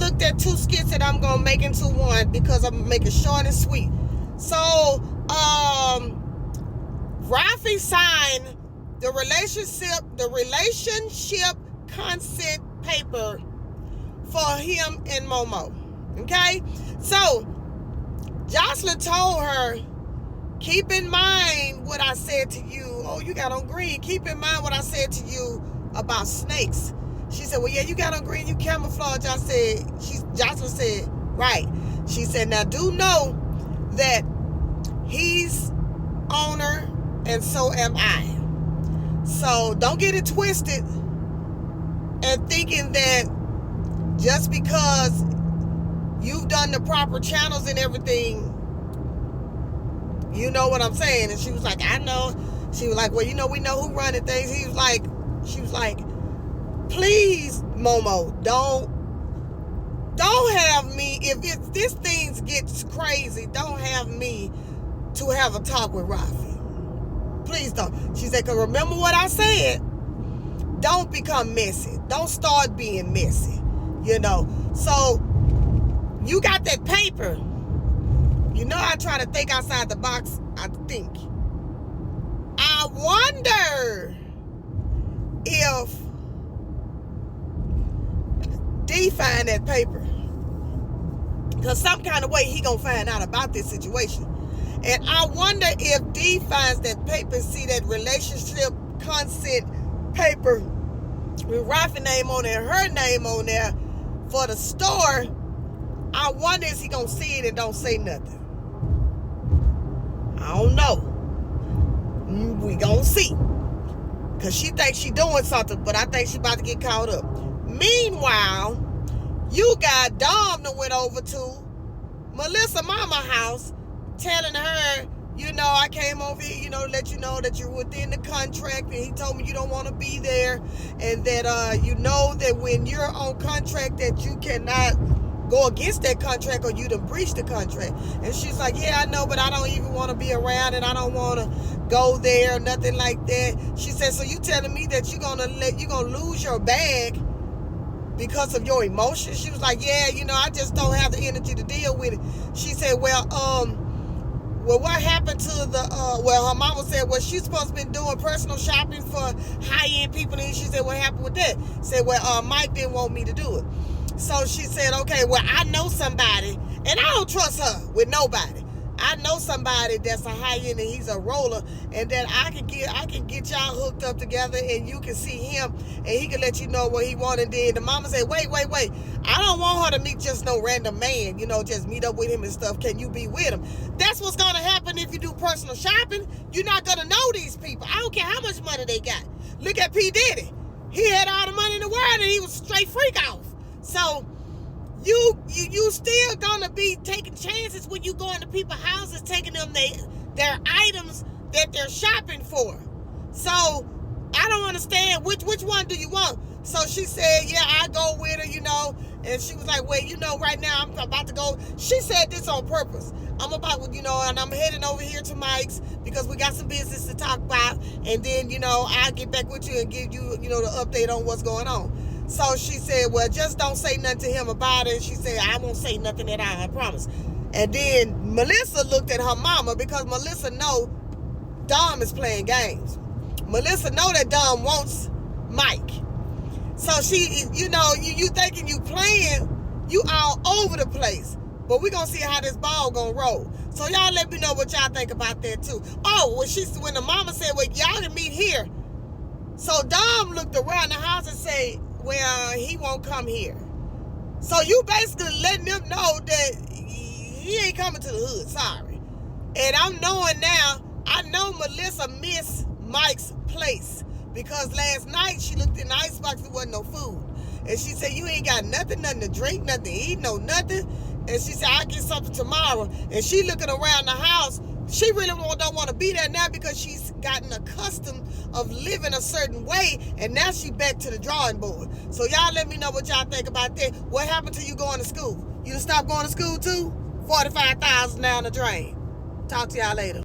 looked at 2 skits that I'm gonna make into one because I'm gonna make it short and sweet. So, Rafi signed the relationship consent paper for him and Momo. Okay? So, Joselyn told her, keep in mind what I said to you. Oh, you got on green. Keep in mind what I said to you about snakes. She said, well, yeah, you got on green. You camouflage. Joselyn said, right. She said, now do know that he's owner and so am I. So don't get it twisted and thinking that just because you've done the proper channels and everything, you know what I'm saying. And she was like, I know. She was like, well, you know, we know who running things. She was like, please, Momo, don't have me, if this thing gets crazy, don't have me to have a talk with Rafi. Please don't. She said, because remember what I said, don't become messy. Don't start being messy, you know. So, you got that paper. You know I try to think outside the box, I think. I wonder if D find that paper. Because some kind of way he gonna find out about this situation. And I wonder if D finds that paper, see that relationship consent paper with Rafi's name on there, her name on there for the store. I wonder if he gonna see it and don't say nothing. I don't know. We gonna see. Because she thinks she doing something, but I think she about to get caught up. Meanwhile, you got Dom that went over to Melissa mama house telling her, you know, I came over here, you know, to let you know that you're within the contract, and he told me you don't want to be there, and that you know that when you're on contract that you cannot go against that contract or you done breach the contract. And she's like, yeah, I know, but I don't even want to be around and I don't want to go there or nothing like that. She said, so you telling me that you're gonna lose your bag because of your emotions? She was like, yeah, you know, I just don't have the energy to deal with it. She said, well, what happened to the, her mama said, well, she's supposed to be doing personal shopping for high-end people. And she said, what happened with that? Said, well, Mike didn't want me to do it. So she said, okay, well, I know somebody, and I don't trust her with nobody. I know somebody that's a high-end and he's a roller, and that I can get y'all hooked up together, and you can see him, and he can let you know what he wanted. And then the mama said, wait. I don't want her to meet just no random man, you know, just meet up with him and stuff. Can you be with him? That's what's going to happen if you do personal shopping. You're not going to know these people. I don't care how much money they got. Look at P. Diddy. He had all the money in the world, and he was straight freak off. So you still gonna be taking chances when you go into people's houses, taking them their items that they're shopping for. So I don't understand which one do you want? So she said, yeah, I go with her, you know. And she was like, well, you know, right now I'm about to go. She said this on purpose. I'm about, you know, and I'm heading over here to Mike's because we got some business to talk about. And then, you know, I'll get back with you and give you, you know, the update on what's going on. So she said, well, just don't say nothing to him about it. And she said, I won't say nothing at all, I promise. And then Melissa looked at her mama because Melissa know Dom is playing games. Melissa know that Dom wants Mike. So she, you know, you thinking you playing, you all over the place. But we're going to see how this ball going to roll. So y'all let me know what y'all think about that too. Oh, when the mama said, well, y'all can meet here. So Dom looked around the house and said, well, he won't come here. So you basically letting them know that he ain't coming to the hood, sorry. And I'm knowing now, I know Melissa missed Mike's place because last night she looked in the icebox, there wasn't no food. And she said, you ain't got nothing to drink, nothing to eat, no nothing. And she said, I'll get something tomorrow. And she looking around the house. She really don't want to be there now because she's gotten accustomed of living a certain way, and now she back to the drawing board. So y'all let me know what y'all think about that. What happened to you going to school? You done stopped going to school too? $45,000 down the drain. Talk to y'all later.